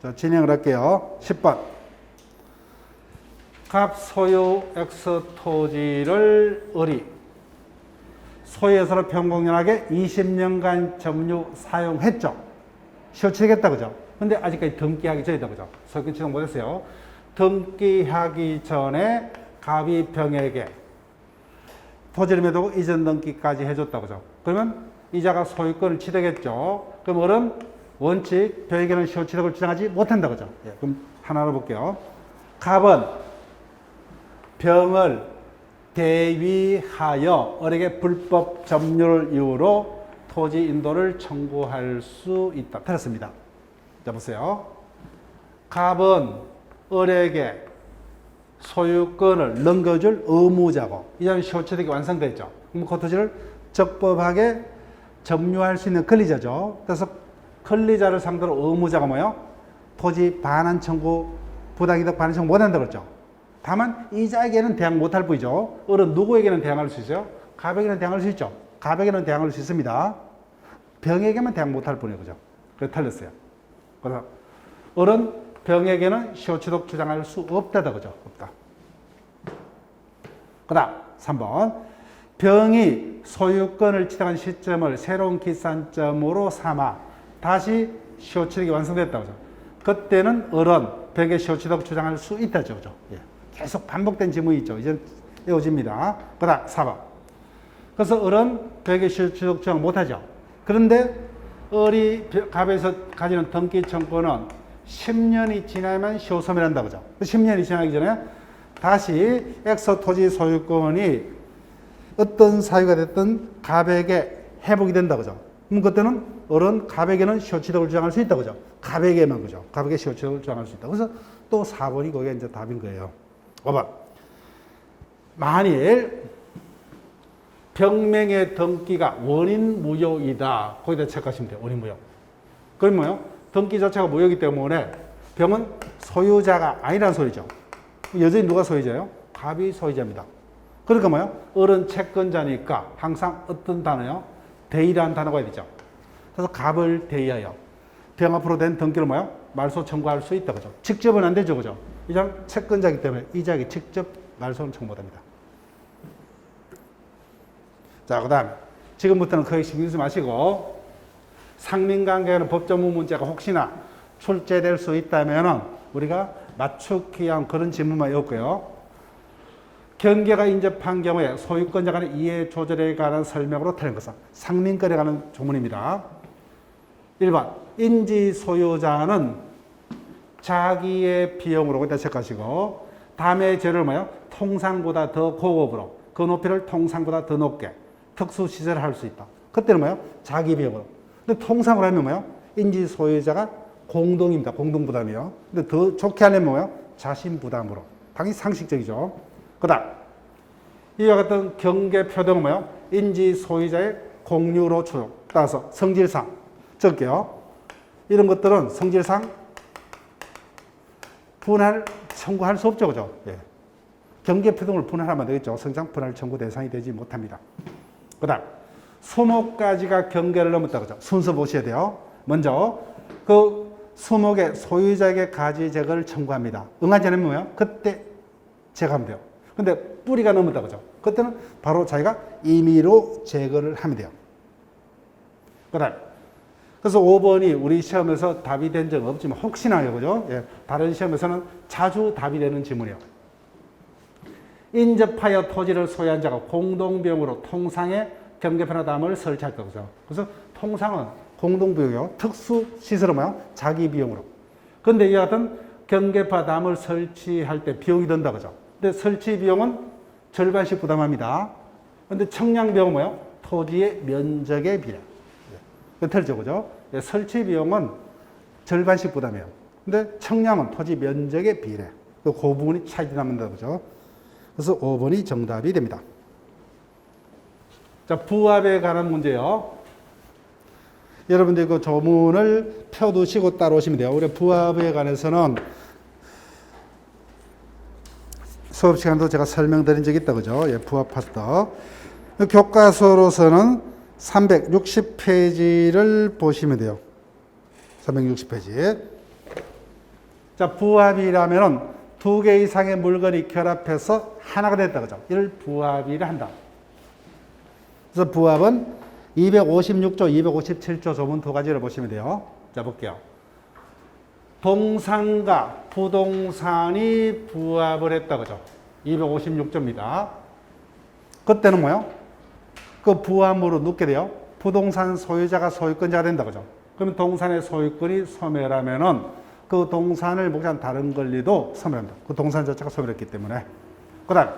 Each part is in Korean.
자, 진행을 할게요. 10번. 갑 소유 X 토지를 을이 소유해서는 평공연하게 20년간 점유 사용했죠. 시효치겠다, 그죠? 근데 아직까지 등기하기 전이다, 그죠? 소유권 취득 못했어요. 등기하기 전에 갑이 병에게 토지를 매도고 이전 등기까지 해줬다, 그죠? 그러면 이자가 소유권을 취득했죠. 그럼 을은 원칙 병에게는 시효취득을 주장하지 못한다, 그죠? 예, 그럼 하나로 볼게요. 갑은 병을 대위하여 을에게 불법 점유를 이유로 토지 인도를 청구할 수 있다. 틀렸습니다. 자, 보세요. 갑은 을에게 소유권을 넘겨줄 의무자고, 이자는 시효취득이 완성됐죠. 그럼 그 토지를 적법하게 점유할 수 있는 권리자죠. 그래서 권리자를 상대로 의무자가 뭐예요? 토지 반환 청구, 부당이득 반환 청구 못한다고 그랬죠. 다만 이자에게는 대항 못할 뿐이죠. 을은 누구에게는 대항할 수 있어요? 갑에게는 대항할 수 있죠. 갑에게는 대항할 수 있습니다. 병에게만 대항 못할 뿐이에요, 그죠? 그래서 틀렸어요. 그래서 을은 병에게는 시효취득 주장할 수 없다다, 그죠? 없다. 그 다음 3번. 병이 소유권을 취득한 시점을 새로운 기산점으로 삼아 다시 시효취득이 완성됐다, 그죠? 그때는 을은 병의 시효취득 주장할 수 있다죠, 그죠? 예. 계속 반복된 지문이 있죠. 이제 이어집니다. 그 다음 4번. 그래서 을은 병의 시효취득 주장 못하죠. 그런데 을이 갑에서 가지는 등기 청구는 10년이 지나면 시효소멸한다, 그죠? 10년이 지나기 전에 다시 X 토지 소유권이 어떤 사유가 됐든 갑에게 회복이 된다, 그죠? 그럼 그때는 을은 갑에게는 시효취득을 주장할 수 있다, 그죠? 갑에게만, 그죠? 갑에게 시효취득을 주장할 수 있다. 그래서 또 4번이 거기에 이제 답인 거예요. 5번. 만일 병명의 등기가 원인 무효이다. 거기다 체크하시면 돼요. 원인 무효. 그럼 뭐예요? 등기 자체가 무효이기 때문에 병은 소유자가 아니라는 소리죠. 여전히 누가 소유자예요? 갑이 소유자입니다. 그러니까 뭐예요? 을은 채권자니까 항상 어떤 단어요? 대의라는 단어가 되죠. 그래서 갑을 대의하여 병 앞으로 된 등기를 뭐예요? 말소 청구할 수 있다, 그죠? 직접은 안 되죠, 그죠? 이자는 채권자이기 때문에 이자에게 직접 말소는 청구 못합니다. 자, 그 다음 지금부터는 거의 신경 쓰지 마시고 상민관계는 법조문 문제가 혹시나 출제될 수 있다면 우리가 맞추기 위한 그런 질문만 외웠고요. 경계가 인접한 경우에 소유권자 간의 이해 조절에 관한 설명으로 틀린 것은 상민권에 관한 조문입니다. 1번 인지 소유자는 자기의 비용으로 거기다 체크하시고 담의 재료를 뭐예요? 통상보다 더 고급으로 그 높이를 통상보다 더 높게 특수 시설을 할 수 있다. 그때는 뭐예요? 자기 비용으로. 근데 통상으로 하면 뭐예요? 인지 소유자가 공동입니다. 공동 부담이요. 근데 더 좋게 하려면 뭐예요? 자신 부담으로. 당연히 상식적이죠. 그다음 이와 같은 경계 표등은 뭐예요? 인지 소유자의 공유로 추정. 따라서 성질상 적게요. 이런 것들은 성질상 분할 청구할 수 없죠, 그죠? 예. 경계 표등을 분할하면 되겠죠. 성질상 분할 청구 대상이 되지 못합니다. 그다음 수목가지가 경계를 넘었다, 그죠? 순서 보셔야 돼요. 먼저 그 수목의 소유자에게 가지 제거를 청구합니다. 응하지 않으면 뭐예요? 그때 제거하면 돼요. 근데 뿌리가 넘었다, 그죠? 그때는 바로 자기가 임의로 제거를 하면 돼요. 그다음 그래서 5번이 우리 시험에서 답이 된 적은 없지만 혹시나요, 그죠? 예, 다른 시험에서는 자주 답이 되는 지문이에요. 인접하여 토지를 소유한 자가 공동비용으로 통상의 경계편화 담을 설치할 때, 그죠? 그래서 통상은 공동비용이요. 특수시설은 뭐야? 자기 비용으로. 그런데 이와 같은 경계파 담을 설치할 때 비용이 든다, 그죠? 근데 설치 비용은 절반씩 부담합니다. 근데 청량 비용은 뭐예요? 토지의 면적에 비례. 틀리죠, 그죠? 설치 비용은 절반씩 부담해요. 근데 청량은 토지 면적에 비례. 그 부분이 차이가 납니다, 그죠? 그래서 5번이 정답이 됩니다. 자, 부합에 관한 문제요. 여러분들 그 조문을 펴두시고 따라오시면 돼요. 우리 부합에 관해서는 수업 시간도 제가 설명드린 적이 있다, 그죠? 예, 부합 파트. 교과서로서는 360페이지를 보시면 돼요. 360페이지. 자, 부합이라면은 두 개 이상의 물건이 결합해서 하나가 됐다. 그죠? 이를 부합이라 한다. 그래서 부합은 256조, 257조 조문 두 가지를 보시면 돼요. 자, 볼게요. 동산과 부동산이 부합을 했다. 그죠? 256조입니다. 그때는 뭐요? 그 부합으로 눕게 돼요. 부동산 소유자가 소유권자가 된다. 그죠? 그러면 동산의 소유권이 소멸하면은 그 동산을 목적한 다른 권리도 소멸한다. 그 동산 자체가 소멸했기 때문에. 그 다음.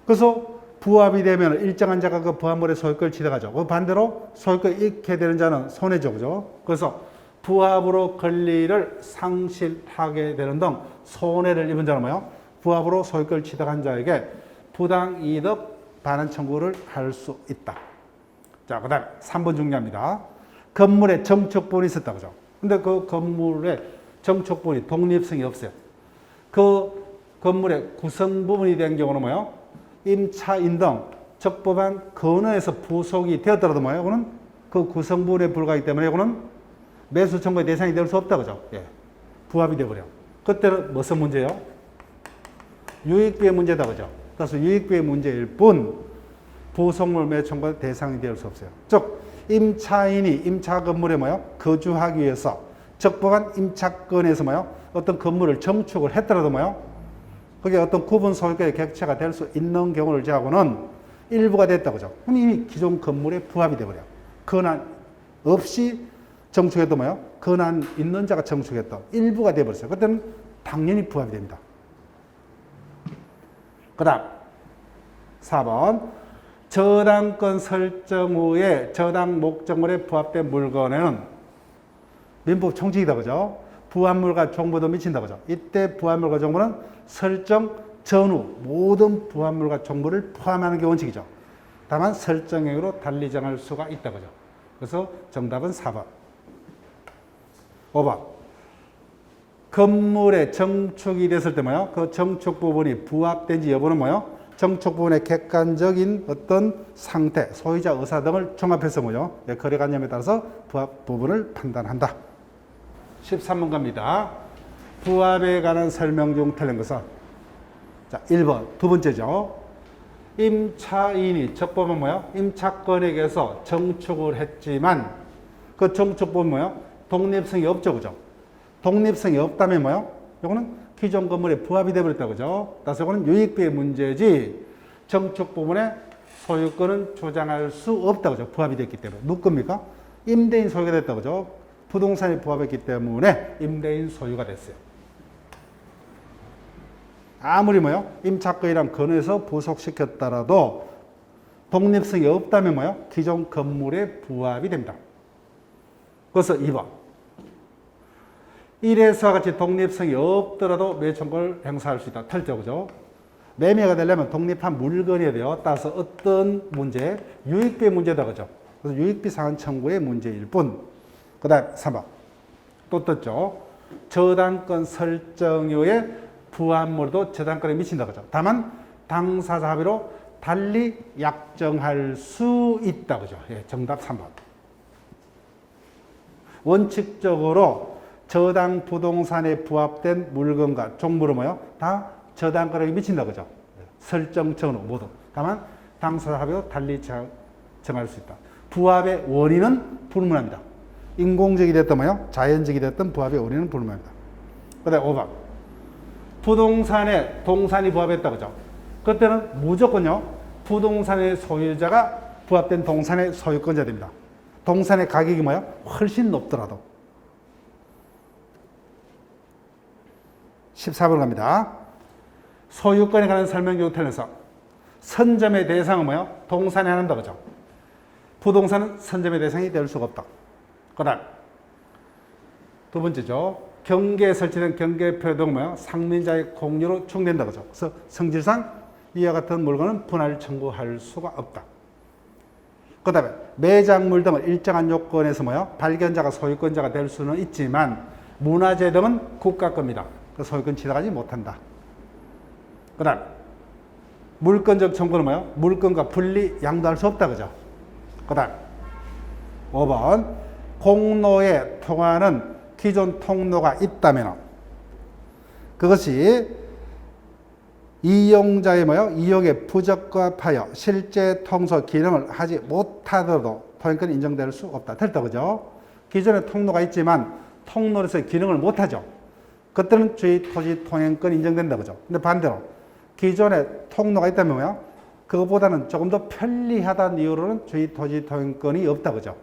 그래서 부합이 되면 일정한 자가 그 부합물의 소유권을 취득하죠. 그 반대로 소유권을 잃게 되는 자는 손해죠. 그죠? 그래서 부합으로 권리를 상실하게 되는 등 손해를 입은 자는 뭐요? 부합으로 소유권을 취득한 자에게 부당이득 반환 청구를 할 수 있다. 자, 그 다음 3번 중요합니다. 건물에 정축분이 있었다. 그죠? 근데 그 건물에 정축분이 독립성이 없어요. 그 건물의 구성 부분이 된 경우는 뭐요? 임차인 등 적법한 근원에서 부속이 되었더라도 뭐요? 이거는 그 구성 부분에 불과하기 때문에 이거는 매수 청구의 대상이 될 수 없다. 그죠? 예. 부합이 되어버려. 그때는 무슨 문제예요? 유익비의 문제다. 그죠? 그래서 유익비의 문제일 뿐 부속물 매수 청구의 대상이 될 수 없어요. 즉, 임차인이 임차 건물에 뭐요? 거주하기 위해서 적법한 임차권에서 뭐요? 어떤 건물을 정축을 했더라도 뭐요? 그게 어떤 구분 소유권의 객체가 될 수 있는 경우를 제하고는 일부가 됐다. 그죠? 그럼 이미 기존 건물에 부합이 돼버려. 권한 없이 정축해도 뭐요? 권한 있는 자가 정축했던 일부가 돼버렸어요. 그때는 당연히 부합이 됩니다. 그 다음 4번 저당권 설정 후에 저당 목적물에 부합된 물건에는 민법 총칙이다. 그죠? 부합물과 종부도 미친다. 그죠? 이때 부합물과 종부는 설정 전후 모든 부합물과 종부를 포함하는 게 원칙이죠. 다만 설정액으로 달리 정할 수가 있다. 그죠? 그래서 정답은 4번. 5번. 건물에 정축이 됐을 때 뭐요? 그 정축 부분이 부합된지 여부는 뭐요? 정축 부분의 객관적인 어떤 상태, 소유자 의사 등을 종합해서 뭐요? 거래관념에 따라서 부합 부분을 판단한다. 13번 갑니다. 부합에 관한 설명 중 틀린 것은 자, 1번 두 번째죠. 임차인이 적법은 뭐요? 임차권에게서 정축을 했지만 그 정축 부분 뭐요? 독립성이 없죠. 그죠? 독립성이 없다면 뭐요? 이거는 기존 건물에 부합이 되어버렸다. 그죠? 따라서 이거는 유익비의 문제지 정축 부분에 소유권은 조장할 수 없다. 그죠? 부합이 됐기 때문에. 누구 겁니까? 임대인 소유가 됐다. 그죠? 부동산이 부합했기 때문에 임대인 소유가 됐어요. 아무리 뭐요? 임차권이랑 건에서 부속시켰더라도 독립성이 없다면 뭐요? 기존 건물에 부합이 됩니다. 그래서 2번. 1에서와 같이 독립성이 없더라도 매청구를 행사할 수 있다. 틀죠. 그죠? 매매가 되려면 독립한 물건이어야 돼요. 따라서 어떤 문제? 유익비의 문제다. 그죠? 그래서 유익비 상환 청구의 문제일 뿐. 그 다음 3번. 또 떴죠. 저당권 설정료의 부합물도 저당권에 미친다. 그죠? 다만 당사자 합의로 달리 약정할 수 있다. 그죠? 예, 정답 3번. 원칙적으로 저당 부동산에 부합된 물건과 종물은 뭐요? 다 저당권에 미친다. 그죠? 설정 전후 모두. 다만 당사자 합의로 달리 정할 수 있다. 부합의 원인은 불문합니다. 인공적이 됐든 뭐요? 자연적이 됐든 부합의 원인은 불문합니다. 그 다음에 5번. 부동산에 동산이 부합했다. 그죠? 그때는 무조건요. 부동산의 소유자가 부합된 동산의 소유권자 됩니다. 동산의 가격이 뭐야? 훨씬 높더라도. 14번 갑니다. 소유권에 관한 설명 중 틀려서 선점의 대상은 뭐야? 동산에 한다. 그죠? 부동산은 선점의 대상이 될 수가 없다. 그 다음 두 번째죠. 경계에 설치된 경계표 등은 뭐야? 상민자의 공유로 충된다. 그죠? 그래서 성질상 이와 같은 물건은 분할 청구할 수가 없다. 그 다음에 매장물 등을 일정한 요건에서 뭐야? 발견자가 소유권자가 될 수는 있지만 문화재 등은 국가 겁니다. 그 소유권 취득하지 못한다. 그 다음 물권적 청구는 뭐야? 물건과 분리 양도할 수 없다. 그죠? 그 다음 5번 공로에 통하는 기존 통로가 있다면 그것이 이용자의 뭐요? 이용에 부적합하여 실제 통소 기능을 하지 못하더라도 통행권이 인정될 수 없다. 됐다, 그죠? 기존에 통로가 있지만 통로에서 기능을 못하죠. 그때는 주의토지 통행권이 인정된다, 그죠? 근데 반대로 기존에 통로가 있다면 뭐요? 그것보다는 조금 더 편리하다는 이유로는 주의토지 통행권이 없다, 그죠?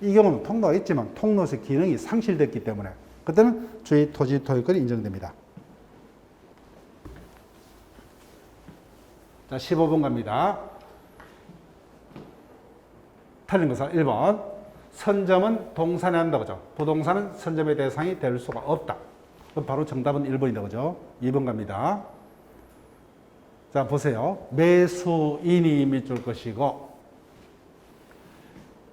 이 경우는 통로가 있지만 통로에서 기능이 상실됐기 때문에 그때는 주의토지 통행권이 인정됩니다. 자, 15번 갑니다. 틀린 것은 1번. 선점은 동산에 한다, 그죠? 부동산은 선점의 대상이 될 수가 없다. 그럼 바로 정답은 1번이다, 그죠? 2번 갑니다. 자, 보세요. 매수인이 밑줄 것이고,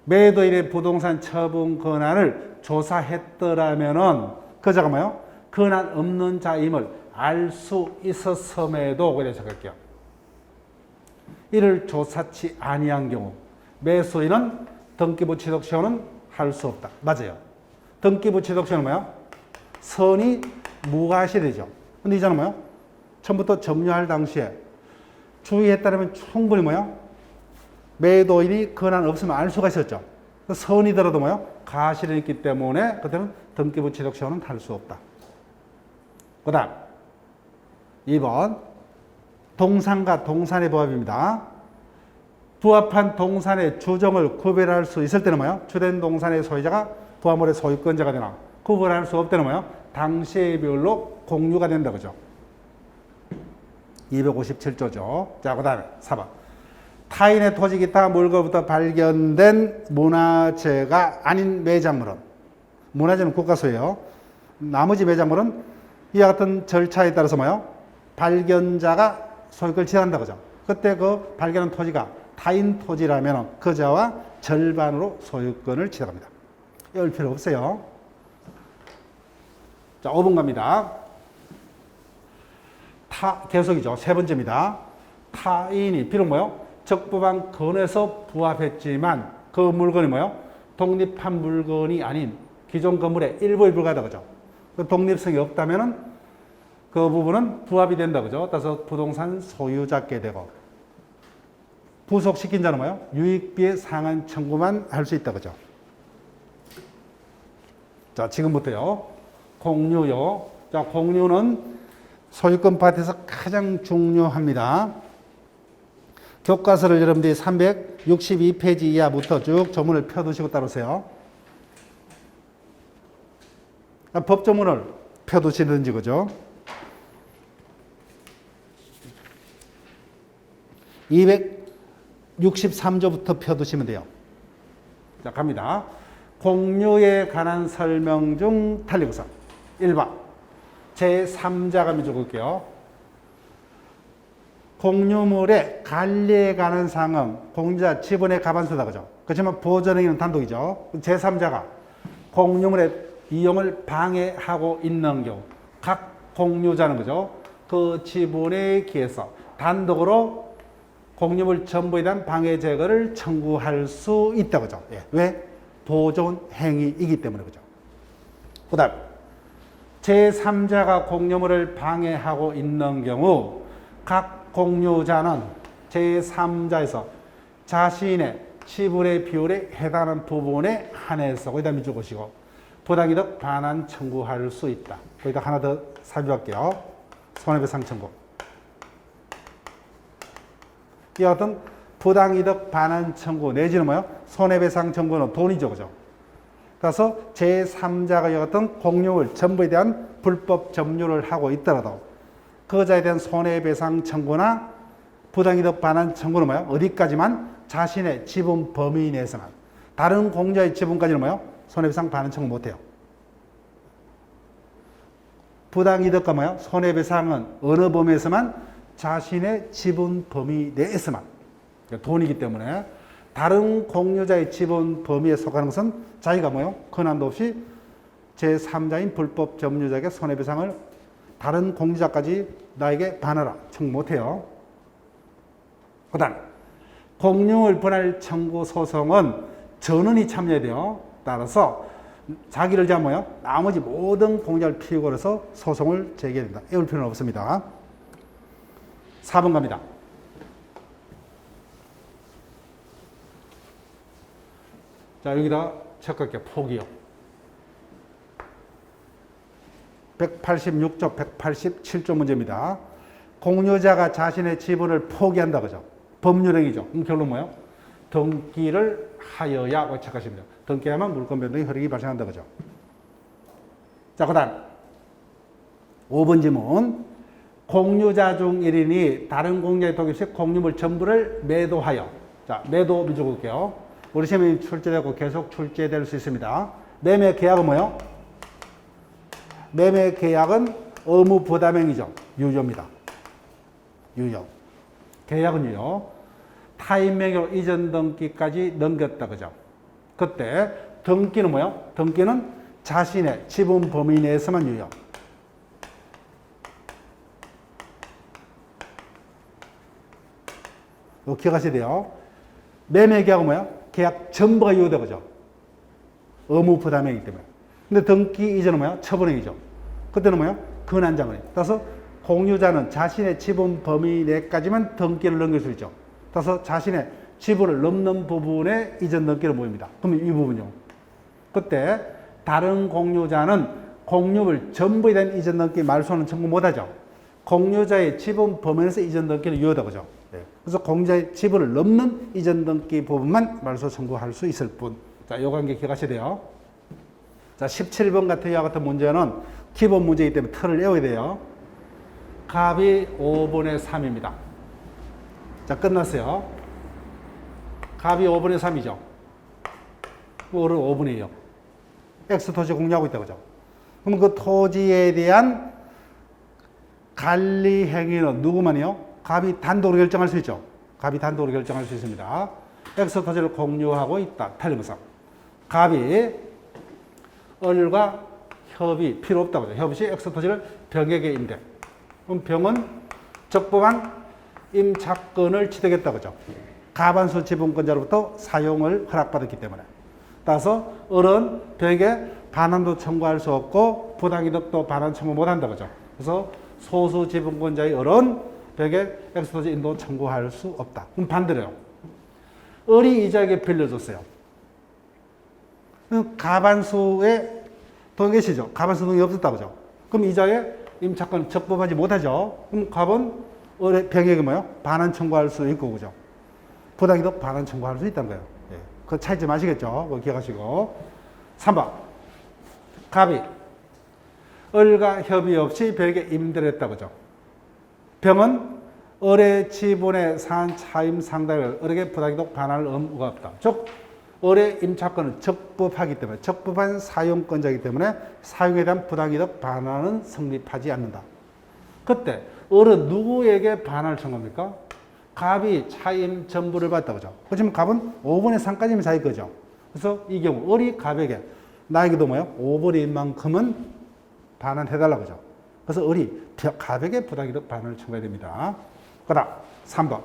매도인의 부동산 처분 권한을 조사했더라면은, 그자가 뭐요? 권한 없는 자임을 알 수 있었음에도, 그래 적을게요. 이를 조사치 아니한 경우, 매수인은 등기부 취득시효는 할 수 없다. 맞아요. 등기부 취득시효는 뭐야? 선이 무과실이죠. 근데 이자는 뭐야? 처음부터 점유할 당시에 주의했다면 충분히 뭐야? 매도인이 권한 없으면 알 수가 있었죠. 선이더라도 뭐야? 가실이 있기 때문에 그때는 등기부 취득시효는 할 수 없다. 그 다음 2번 동산과 동산의 부합입니다. 부합한 동산의 주종을 구별할 수 있을 때는 뭐예요? 주된 동산의 소유자가 부합물의 소유권자가 되나 구별할 수 없을 때는 뭐예요? 당시의 비율로 공유가 된다, 그죠? 257조죠. 자, 그 다음에 4번. 타인의 토지 기타 물건부터 발견된 문화재가 아닌 매장물은, 문화재는 국가소유예요. 나머지 매장물은 이와 같은 절차에 따라서 뭐예요? 발견자가 소유권을 취득한다, 그죠? 그때 그 발견한 토지가 타인 토지라면 그자와 절반으로 소유권을 취득합니다. 열 필요 없어요. 자, 5번 갑니다. 계속이죠. 세 번째입니다. 타인이 비록 뭐요? 적법한 건에서 부합했지만 그 물건이 뭐요? 독립한 물건이 아닌 기존 건물의 일부에 불과하다, 그죠? 그 독립성이 없다면은 그 부분은 부합이 된다, 그죠? 따라서 부동산 소유자께 되고, 부속시킨 자는 뭐예요? 유익비의 상한 청구만 할 수 있다, 그죠? 자, 지금부터요. 공유요. 자, 공유는 소유권 파트에서 가장 중요합니다. 교과서를 여러분들이 362페이지 이하부터 쭉 조문을 펴두시고 따르세요. 법조문을 펴두시든지, 그죠? 263조부터 펴두시면 돼요. 자, 갑니다. 공유에 관한 설명 중 틀린 것은 1번. 제3자가 밑줄 그을게요. 공유물의 관리에 관한 사항은 공유자 지분의 가반수다, 그죠? 그렇지만 보전행위는 단독이죠. 제3자가 공유물의 이용을 방해하고 있는 경우, 각 공유자는 그죠? 그 지분에 기해서 단독으로 공유물 전부에 대한 방해 제거를 청구할 수 있다, 그죠? 예. 왜? 보존 행위이기 때문에, 그죠? 그 다음, 제3자가 공유물을 방해하고 있는 경우, 각 공유자는 제3자에서 자신의 지분의 비율에 해당하는 부분에 한해서, 거기다 밑줄 그으시고, 부당이득 반환 청구할 수 있다. 거기다 하나 더 삽입할게요. 손해배상 청구. 이와 같은 부당이득 반환 청구 내지는 뭐요? 손해배상 청구는 돈이죠, 그죠? 그래서 제3자가 이와 같은 공유물 전부에 대한 불법 점유를 하고 있더라도 그자에 대한 손해배상 청구나 부당이득 반환 청구는 뭐요? 어디까지만? 자신의 지분 범위 내에서만. 다른 공유자의 지분까지는 뭐요? 손해배상 반환 청구 못해요. 부당이득과 뭐요? 손해배상은 어느 범위에서만? 자신의 지분 범위 내에서만. 그러니까 돈이기 때문에 다른 공유자의 지분 범위에 속하는 것은 자기가 뭐요? 권한도 없이 제3자인 불법 점유자에게 손해배상을 다른 공유자까지 나에게 반하라 청구 못해요. 그 다음 공유물 분할 청구 소송은 전원이 참여해야 돼요. 따라서 자기를 제한 나머지 모든 공자를 피우고 그래서 소송을 제기합니다. 애울 필요는 없습니다. 4번 갑니다. 자, 여기다 체크할게요. 포기요. 186조, 187조 문제입니다. 공유자가 자신의 지분을 포기한다, 그죠? 법률행위죠. 그럼 결론 뭐예요? 등기를 하여야 체크하십니다. 등기하면 물권 변동이 흐르기 발생한다, 그죠? 자, 그 다음 5번 질문. 공유자 중 1인이 다른 공유자의 동의 없이 공유물 전부를 매도하여. 자, 매도 문제 볼게요. 우리 시험이 출제되고 계속 출제될 수 있습니다. 매매 계약은 뭐예요? 매매 계약은 의무 부담행위죠. 유효입니다. 유효. 계약은 유효. 타인 명의로 이전 등기까지 넘겼다, 그죠? 그때 등기는 뭐예요? 등기는 자신의 지분 범위 내에서만 유효. 이거 기억하셔야 돼요. 매매 계약은 뭐예요? 계약 전부가 유효다, 그죠? 의무 부담행위이기 때문에. 근데 등기 이전은 뭐예요? 처분행위죠. 그때는 뭐예요? 근한장을. 따라서 공유자는 자신의 지분 범위 내까지만 등기를 넘길 수 있죠. 따라서 자신의 지분을 넘는 부분에 이전 등기를 모입니다. 그러면 이 부분요. 그때 다른 공유자는 공유물 전부에 대한 이전 등기 말소는 청구 못하죠. 공유자의 지분 범위에서 이전 등기는 유효하다, 그죠? 네. 그래서 공유자의 지분을 넘는 이전 등기 부분만 말소 청구할 수 있을 뿐. 자, 요 관계 기억하셔야 돼요. 자, 17번 같은 이와 같은 문제는 기본 문제이기 때문에 틀을 외워야 돼요. 값이 5분의 3입니다. 자, 끝났어요. 값이 5분의 3이죠. 을은 5분의 2요. X 토지 공유하고 있다, 그죠? 그럼 그 토지에 대한 관리 행위는 누구만이요? 값이 단독으로 결정할 수 있죠. 값이 단독으로 결정할 수 있습니다. X 토지를 공유하고 있다. 틀린 것은 값이 을과 협의 필요 없다고 하죠. 협의 시 X 토지를 병에게 임대. 그럼 병은 적법한 임차권을 취득했다고 하죠. 가반수 지분권자로부터 사용을 허락받았기 때문에. 따라서 을은 병에게 반환도 청구할 수 없고 부당이득도 반환 청구 못한다고 하죠. 그래서 소수 지분권자의 을은 병에게 X 토지 인도 청구할 수 없다. 그럼 반대로요. 을이 이자에게 빌려줬어요. 가반수에 돈 계시죠? 가반수 돈이 없었다고 하죠. 그럼 이자에 임차권 적법하지 못하죠. 그럼 갑은 병에게 뭐요? 반환 청구할 수 있고, 그죠? 부당이득 반환 청구할 수 있다는 거예요. 예. 그거 차이점 아시겠죠? 그거 기억하시고. 3번. 갑이 을과 협의 없이 병에게 임대를 했다고 하죠. 병은 을의 지분의 산 차임 상당을 을에게 부당이득 반환할 의무가 없다. 즉, 을의 임차권은 적법하기 때문에, 적법한 사용권자이기 때문에 사용에 대한 부당이득 반환은 성립하지 않는다. 그때 을은 누구에게 반환을 청구합니까? 갑이 차임 전부를 받았다고 하죠. 그렇지만 갑은 5분의 3까지면 자기 거죠. 그래서 이 경우 을이 갑에게 나에게도 뭐요? 5분의 1만큼은 반환해달라고 하죠. 그래서 을이 갑에게 부당이득 반환을 청구해야 됩니다. 그 다음 3번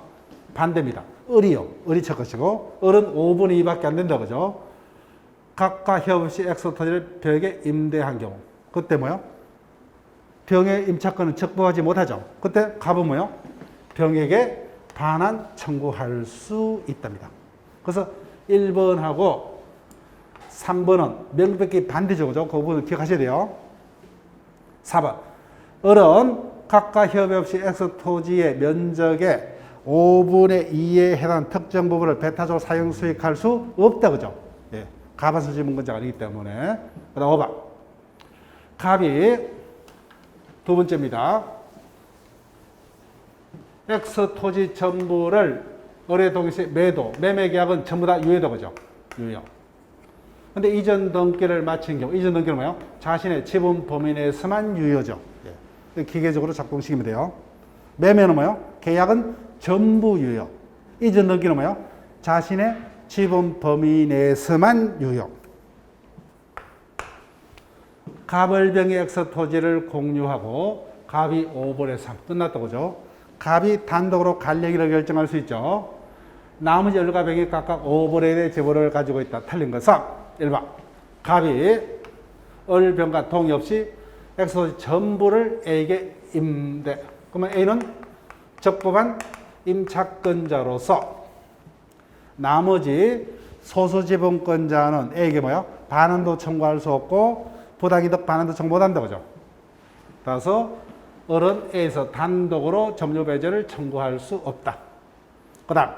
반대입니다. 을이요. 을이 첫 것이고 을은 5분의 2밖에 안 된다고 하죠. 각과 협의 시 X 토지를 병에게 임대한 경우 그때 뭐요? 병의 임차권은 적법하지 못하죠. 그때 갑은 뭐요? 병에게 반환 청구할 수 있답니다. 그래서 1번하고 3번은 명백히 반대죠. 그죠? 그 부분을 기억하셔야 돼요. 4번. 을은 각과 협의 없이 X 토지의 면적의 5분의 2에 해당하는 특정 부분을 배타적으로 사용 수익할 수 없다. 그죠? 예. 가반수 지분권자가 아니기 때문에. 그 다음 5번. 갑이 두 번째입니다. X 토지 전부를 을의 동의 시 매도, 매매 계약은 전부 다 유효다. 그죠? 유효. 근데 이전 등기를 마친 경우, 이전 등기는 뭐예요? 자신의 지분 범위 내에서만 유효죠. 예. 기계적으로 작동시키면 돼요. 매매는 뭐예요? 계약은 전부 유효. 이전 등기는 뭐예요? 자신의 지분 범위 내에서만 유효. 갑을 병의 X 토지를 공유하고 갑이 5분의 3 끝났다고 그죠? 갑이 단독으로 관리행위를 결정할 수 있죠. 나머지 을과 병이 각각 5분의 1의 지분을 가지고 있다. 틀린 것은 1번 갑이 을, 병과 동의 없이 X소지 전부를 A에게 임대. 그러면 A는 적법한 임차권자로서 나머지 소수지분권자는 A에게 뭐야? 반환도 청구할 수 없고 부당이득 반환도 청구 못한다 그죠? 따라서 을은 A에서 단독으로 점유배제를 청구할 수 없다. 그 다음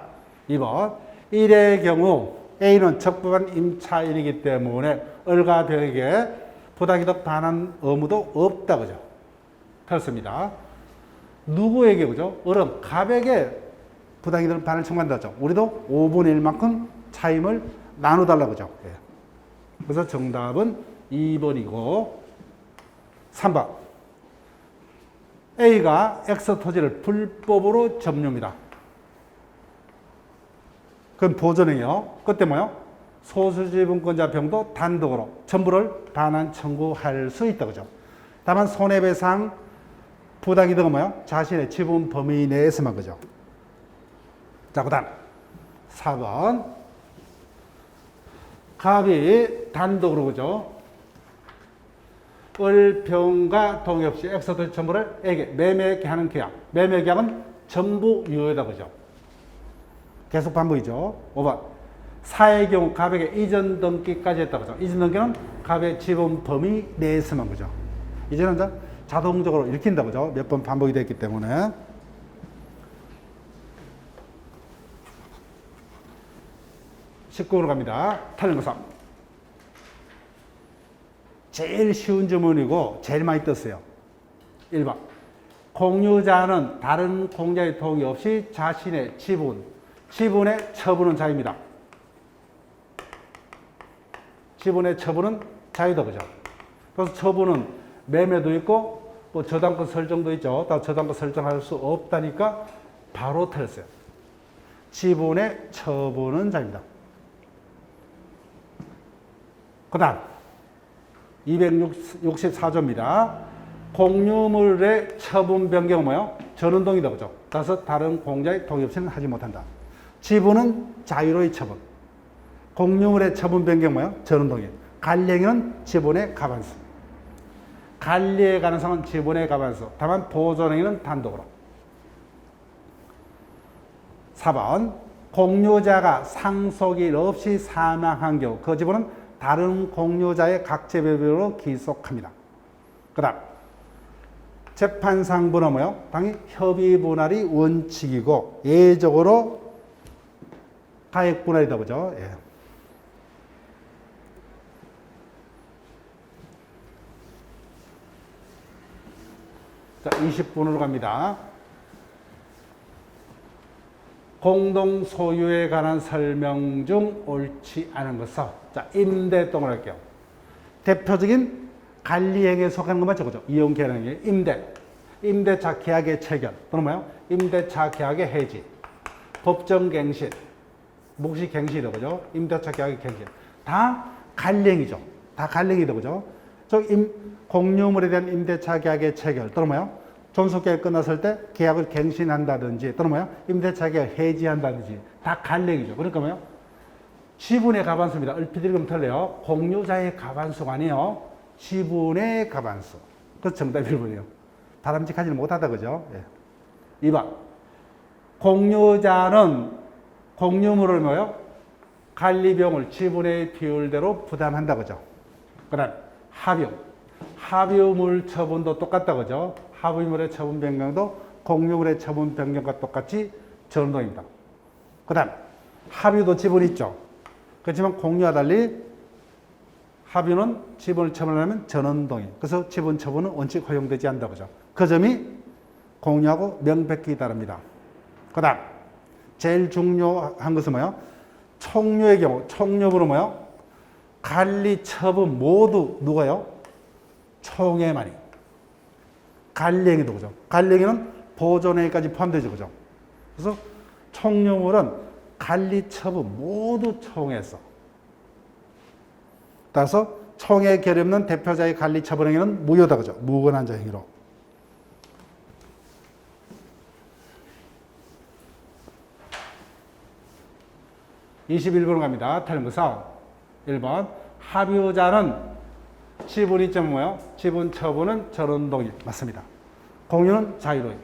2번 1의 경우 A는 적법한 임차인이기 때문에 을과 병에게 부당이득 반환 의무도 없다 그죠? 그렇습니다. 누구에게 그죠? 을은 갑에게 부당이득 반환을 청구한다 그죠? 우리도 5분의 1만큼 차임을 나눠달라 그죠? 예. 그래서 정답은 2번이고 3번 A가 X 토지를 불법으로 점유합니다. 그건 보존행위요. 그때 뭐요? 소수지분권자 병도 단독으로 전부를 반환 청구할 수 있다 그죠? 다만 손해배상 부당이득은 뭐요? 자신의 지분 범위 내에서만 그죠? 자, 그 다음 4번 갑이 단독으로 그죠? 을, 병과 동의 없이 X토지 전부를 A에게 매매하게 하는 계약. 매매 계약은 전부 유효다 그죠? 계속 반복이죠. 5번 사의 경우 갑에게 이전 등기까지 했다 그죠? 이전 등기는 갑의 지분 범위 내에서만 그죠? 이제는 이제 자동적으로 읽힌다 그죠? 몇 번 반복이 됐기 때문에. 19번으로 갑니다. 탈림고사. 제일 쉬운 질문이고 제일 많이 떴어요. 1번. 공유자는 다른 공자의 동의 없이 자신의 지분의 처분은 자유입니다. 지분의 처분은 자유다 그죠? 그래서 처분은 매매도 있고 뭐 저당권 설정도 있죠. 다 저당권 설정할 수 없다니까 바로 틀렸어요. 지분의 처분은 자유입니다. 그 다음 264조입니다. 공유물의 처분 변경은 뭐예요? 전운동이다 그죠? 따라서 다른 공자의 동의 없이는 하지 못한다. 지분은 자유로의 처분. 공유물의 처분 변경은 뭐예요? 전운동이에요. 관리행위는 지분의 가반수. 관리의 가능성은 지분의 가반수. 다만 보존행위는 단독으로. 4번 공유자가 상속일 없이 사망한 경우 그 지분은 다른 공유자의 각재배별로 기속합니다. 그 다음 재판상분은 뭐예요? 당연히 협의분할이 원칙이고 예외적으로 가액분할이다 보죠. 예. 자, 20분으로 갑니다. 공동 소유에 관한 설명 중 옳지 않은 것은 자, 임대동을 할게요. 대표적인 관리행위에 속하는 것만 적어줘. 이용계약행위, 임대차 계약의 체결 또는 뭐예요? 임대차 계약의 해지, 법정갱신, 묵시갱신이다 그죠? 임대차 계약의 갱신 다 관리행위죠. 다 관리행위다 그죠? 공유물에 대한 임대차 계약의 체결 또는 뭐예요? 존속계약 끝났을 때 계약을 갱신한다든지 또는 뭐야? 임대차 계약을 해지한다든지 다 관리행위죠. 그러니까 뭐야? 지분의 가반수입니다. 얼핏 읽으면 틀려요. 공유자의 가반수가 아니에요. 지분의 가반수. 그래서 정답이 1번이에요. 바람직하지는 못하다 그죠? 예. 2번 공유자는 공유물을 뭐요? 관리비용을 지분의 비율대로 부담한다 그죠? 그 다음 합유물 처분도 똑같다 그죠? 합유물의 처분 변경도 공유물의 처분 변경과 똑같이 전운동입니다. 그 다음 합유도 지분이 있죠. 그렇지만 공유와 달리 합유는 지분을 처분하면 전운동이. 그래서 지분 처분은 원칙 허용되지 않는다 그죠? 그 점이 공유하고 명백히 다릅니다. 그 다음 제일 중요한 것은 뭐예요? 총료의 경우 총료부는 뭐예요? 관리 처분 모두 누가요? 총회만이. 관리행위도 그죠? 관리행위는 보존행위까지 포함되죠 그죠? 그래서 총료물은 관리 처분 모두 총회에서. 따라서 총회 결의 없는 대표자의 관리 처분 행위는 무효다 그죠? 무관한 자 행위로. (21번) 갑니다. 탈무사 1번 합유자는 지분이 점 뭐예요? 지분 처분은 전운동이 맞습니다. 공유는 자유로이.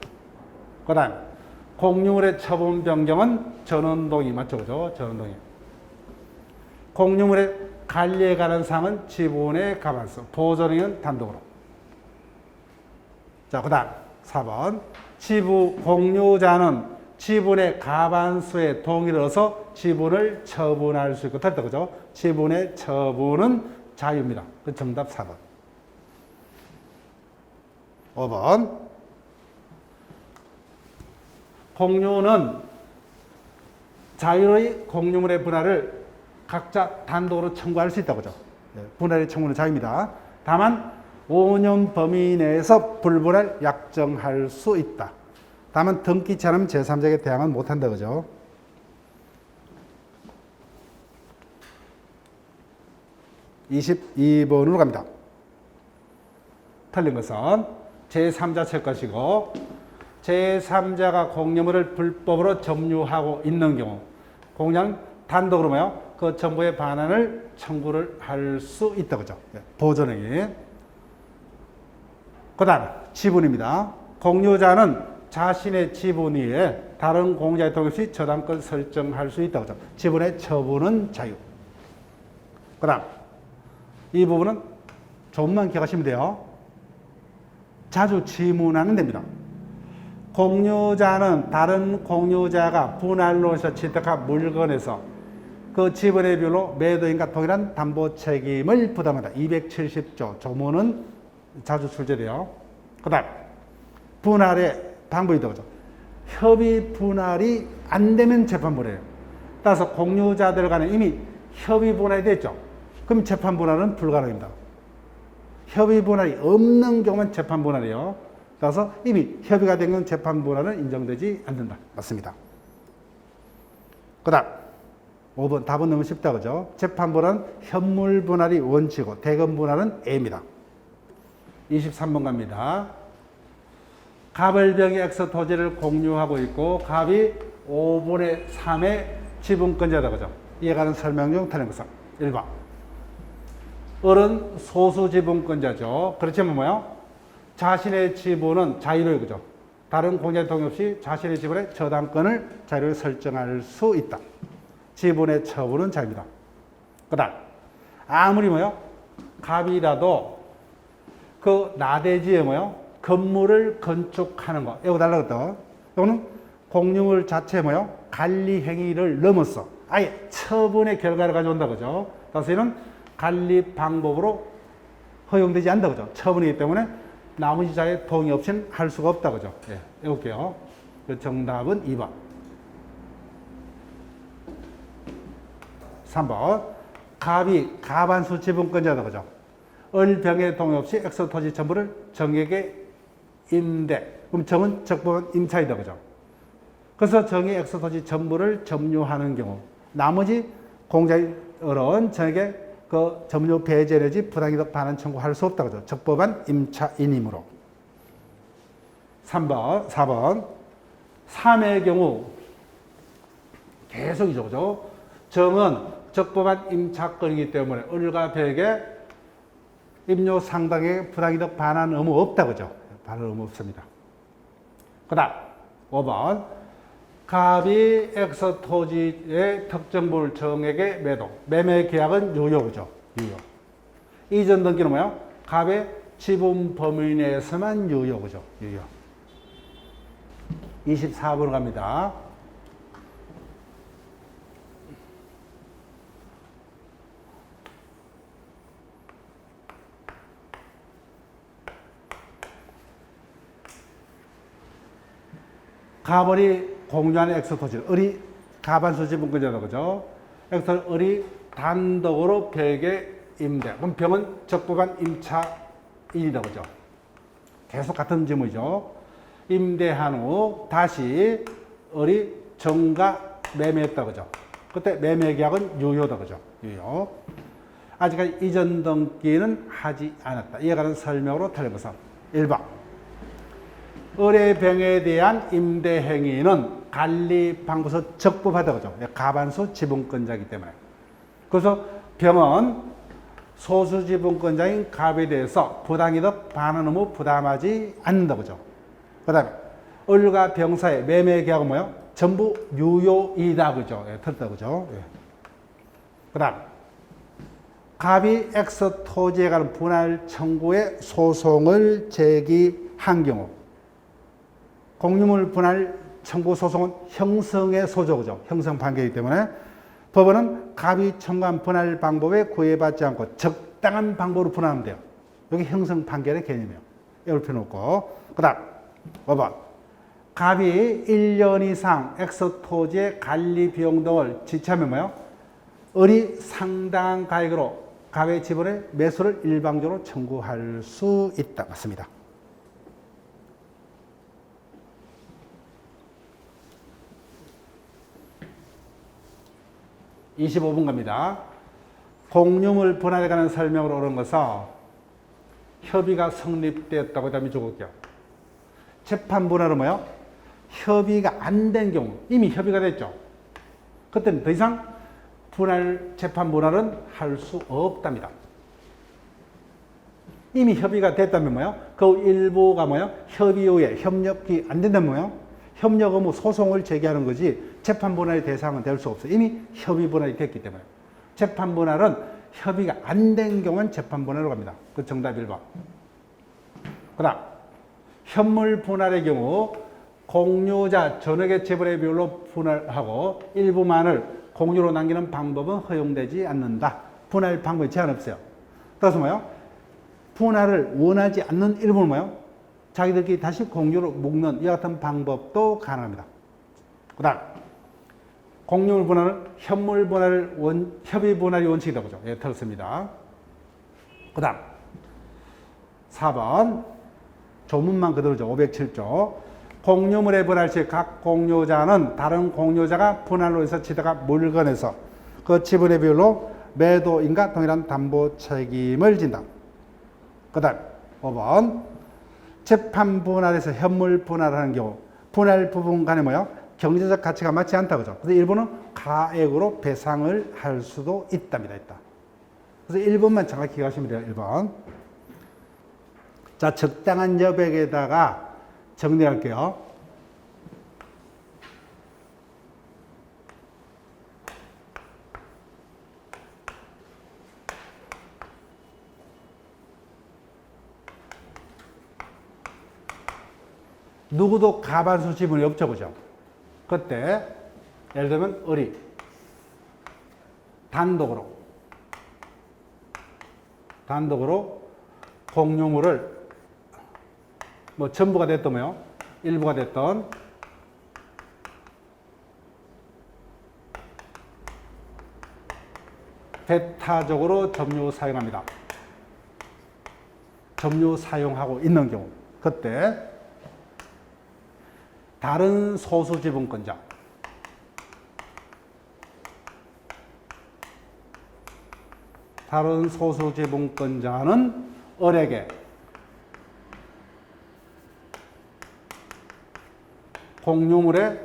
그 다음 공유물의 처분 변경은 전운동이 맞죠? 그죠? 전운동이. 공유물의 관리에 관한 사항은 지분의 가반수, 보존행위는 단독으로. 자, 그 다음 4번 공유자는 지분의 가반수에 동의를 얻어서 지분을 처분할 수 있고 됐다. 그죠? 지분의 처분은 자유입니다. 그 정답 4번. 5번 공유는 자유로이 공유물의 분할을 각자 단독으로 청구할 수 있다고 그죠? 분할의 청구는 자유입니다. 다만 5년 범위 내에서 불분할 약정할 수 있다. 다만 등기치 않으면 제3자에게 대항은 못한다 그죠? (22번으로) 갑니다. 틀린 것은 제3자 칠 것이고 제3자가 공유물을 불법으로 점유하고 있는 경우 공유자는 단독으로 뭐요? 그 정보의 반환을 청구를 할 수 있다 그죠? 보존행위. 그 다음 지분입니다. 공유자는 자신의 지분 위에 다른 공유자의 동의 없이 저당권 설정할 수 있다 그죠? 지분의 처분은 자유. 그 다음 이 부분은 조금만 기억하시면 돼요. 자주 지문하는 됩니다. 공유자는 다른 공유자가 분할로 해서 취득한 물건에서 그 지분의 비율로 매도인과 동일한 담보 책임을 부담한다. 270조 조문은 자주 출제돼요. 그 다음 분할의 방법이 되죠. 협의 분할이 안 되면 재판분할이에요. 따라서 공유자들 간에 이미 협의 분할이 됐죠. 그럼 재판 분할은 불가능합니다. 협의 분할이 없는 경우는 재판 분할이에요. 따라서 이미 협의가 된 건 재판 분할은 인정되지 않는다. 맞습니다. 그 다음 5번 답은 너무 쉽다 그죠? 재판 분할은 현물 분할이 원칙이고 대금 분할은 A입니다. 23번 갑니다. 갑을병이 X 토지를 공유하고 있고 갑이 5분의 3의 지분권자다 그죠? 이에 관한 설명 중 틀린 것은 1번 을은 소수 지분권자죠. 그렇지만 뭐요? 자신의 지분은 자유로이 그죠? 다른 공유자의 동의 없이 자신의 지분의 저당권을 자유롭게 설정할 수 있다. 지분의 처분은 자유입니다. 그 다음 아무리 뭐요? 갑이라도 그 나대지에 뭐요? 건물을 건축하는 거 이거 달라 그랬다. 이거는 공유물 자체 뭐요? 관리 행위를 넘었어. 아예 처분의 결과를 가져온다 그죠? 그래서 이는 관리 방법으로 허용되지 않다 그죠? 처분이기 때문에 나머지 자의 동의 없이는 할 수가 없다 그죠? 예, 해볼게요. 그 정답은 2번. 3번 갑이 가반수 지분권자다 그죠? 을병의 동의 없이 X 토지 전부를 정에게 임대. 그럼 정은 적법한 임차이다 그죠? 그래서 정이 X 토지 전부를 점유하는 경우 나머지 공자의 을은 정에게 그 점유 배제 내지 부당이득 반환 청구할 수 없다 그죠? 적법한 임차인이므로. 4번 3의 경우 계속이죠 그죠? 정은 적법한 임차권이기 때문에 을과 벽에 임료 상당의 부당이득 반환 의무 없다 그죠? 반환 의무 없습니다. 그 다음 5번 갑이 X 토지의 특정 부를 정에게 매도. 매매 계약은 유효 그죠? 유효. 이전 등기는 뭐예요? 갑의 지분 범위 내에서만 유효 그죠? 유효. 24번 갑니다. 갑을이 공유하는 X 토지를 을이 가반수 지분권자다 그죠? X는 을이 단독으로 벽에 임대. 그럼 병은 적법한 임차인이다 그죠? 계속 같은 지문이죠. 임대한 후 다시 을이 정가 매매했다 그죠? 그때 매매 계약은 유효다 그죠? 유효. 아직까지 이전 등기는 하지 않았다. 이에 관한 설명으로 틀린 것은 1번. 을의 병에 대한 임대 행위는 관리 방법에서 적법하다 그죠? 가반수 지분권자이기 때문에. 그래서 병은 소수지분권자인 갑에 대해서 부당이득 반환 의무 부담하지 않는다. 그죠? 그 다음에 을과 병사의 매매 계약은 뭐요? 전부 유효이다. 그죠? 예, 틀렸다. 그죠? 예. 그 다음 갑이 X 토지에 관한 분할 청구의 소송을 제기한 경우 공유물 분할 청구 소송은 형성의 소죠. 그죠? 형성 판결이기 때문에 법원은 갑이 청구한 분할 방법에 구애받지 않고 적당한 방법으로 분할하면 돼요. 여기 형성 판결의 개념이에요. 이걸 펴놓고. 그 다음, 5번. 갑이 1년 이상 X 토지의 관리 비용 등을 지체하면 뭐예요? 을이 상당한 가액으로 갑의 지분의 매수를 일방적으로 청구할 수 있다. 맞습니다. (25분) 갑니다. 공유물 분할에 관한 설명으로 옳은 것은 협의가 성립되었다고 답이 적을게요. 재판 분할은 뭐예요? 협의가 안 된 경우, 이미 협의가 됐죠. 그때는 더 이상 분할, 재판 분할은 할 수 없답니다. 이미 협의가 됐다면 뭐예요? 그 일부가 뭐예요? 협의 후에 협력이 안 된다면 뭐예요? 협력 의무 소송을 제기하는 거지 재판 분할의 대상은 될 수 없어요. 이미 협의 분할이 됐기 때문에. 재판 분할은 협의가 안 된 경우는 재판 분할로 갑니다. 그 정답 1번. 그 다음 현물 분할의 경우 공유자 전액의 재벌의 비율로 분할하고 일부만을 공유로 남기는 방법은 허용되지 않는다. 분할 방법에 제한 없어요. 따라서 뭐예요? 분할을 원하지 않는 일부는 뭐예요? 자기들끼리 다시 공유로 묶는 이와 같은 방법도 가능합니다. 그 다음 공유물 분할은 현물 분할 협의 분할이 원칙이다. 보죠. 예, 틀렸습니다. 그 다음 4번 조문만 그대로죠. 507조. 공유물의 분할 시 각 공유자는 다른 공유자가 분할로 해서 치다가 물건에서 그 지분의 비율로 매도인과 동일한 담보 책임을 진다. 그 다음 5번 재판 분할에서 현물 분할하는 경우 분할 부분 간에 뭐요? 경제적 가치가 맞지 않다. 그죠? 그래서 일부는 가액으로 배상을 할 수도 있답니다. 그래서 1번만 정확히 기억하시면 돼요. 1번. 자, 적당한 여백에다가 정리할게요. 누구도 가반수 지분이 없죠. 그죠? 그때 예를 들면 을이 단독으로 공유물을 뭐 전부가 됐던 뭐요? 일부가 됐던 배타적으로 점유 사용합니다. 점유 사용하고 있는 경우 그때 다른 소수지분권자 는 을에게 공유물의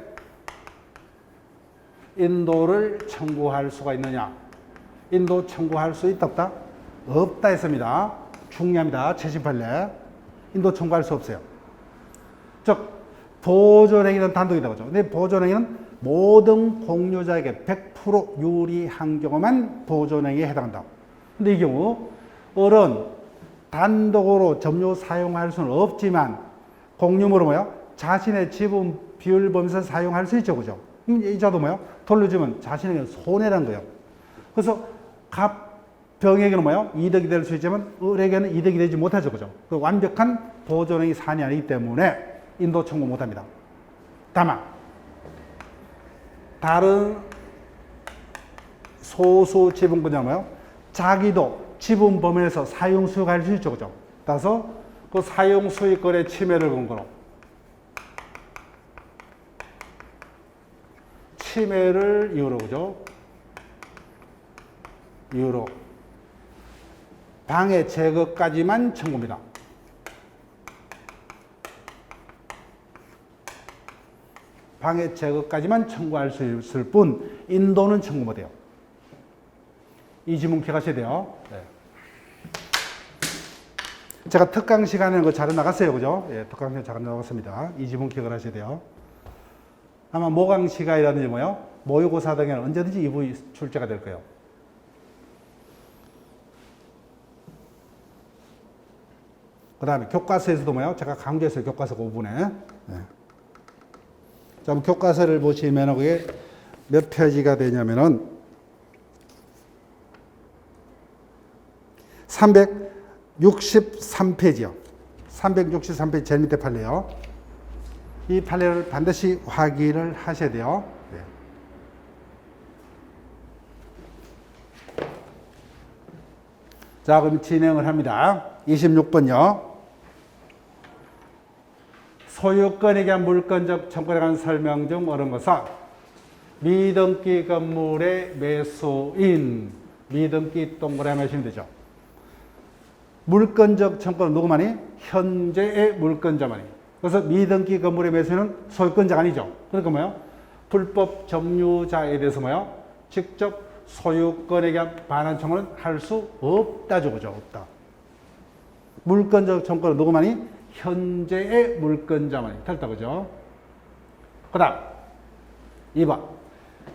인도를 청구할 수가 있느냐? 인도 청구할 수 있다 없다? 없다 했습니다. 중요합니다. 채심판례. 인도 청구할 수 없어요. 즉 보존행위는 단독이다. 그죠? 근데 보존행위는 모든 공유자에게 100% 유리한 경우만 보존행위에 해당한다. 근데 이 경우 을은 단독으로 점유 사용할 수는 없지만 공유물은 뭐요? 자신의 지분 비율 범위에서 사용할 수 있죠. 그죠? 이자도 뭐요? 돌려주면 자신에게 손해란 거예요. 그래서 갑병에게는 뭐요? 이득이 될 수 있지만 을에게는 이득이 되지 못하죠. 그죠? 그 완벽한 보존행위 사안이 아니기 때문에 인도 청구 못합니다. 다만 다른 소수 지분권자는 뭐요? 자기도 지분 범위에서 사용 수익할 수 있죠. 그죠? 따라서 그 사용 수익권의 침해를 근거로 침해를 이유로 그죠? 이유로 방해 제거까지만 청구입니다. 방해 제거까지만 청구할 수 있을 뿐 인도는 청구 못해요. 이 지문 기억하셔야 돼요. 네. 제가 특강 시간에는 그 자료 나갔어요. 그죠? 예, 특강 시간에 자료 나갔습니다. 이 지문 기억을 하셔야 돼요. 아마 모강 시간이라든지 뭐요? 모의고사 등에는 언제든지 이 부분이 출제가 될 거예요. 그 다음에 교과서에서도 뭐요? 제가 강조했어요. 교과서 그 부분에. 네. 자, 교과서를 보시면 그게 몇 페이지가 되냐면은 363페이지요. 363페이지 제일 밑에 판례요. 이 판례를 반드시 확인을 하셔야 돼요. 네. 자, 그럼 진행을 합니다. 26번요. 소유권에 대한 물권적 청구에 관한 설명 중 옳은 것은 미등기 건물의 매수인, 미등기 동그라미 하시면 되죠. 물권적 청구는 누구만이? 현재의 물권자만이. 그래서 미등기 건물의 매수인은 소유권자가 아니죠. 그러니까 뭐요? 불법 점유자에 대해서 뭐요? 직접 소유권에 대한 반환 청구는 할 수 없다죠. 그죠? 없다. 물권적 청구는 누구만이? 현재의 물권자만이. 됐다. 그죠? 그 다음 2번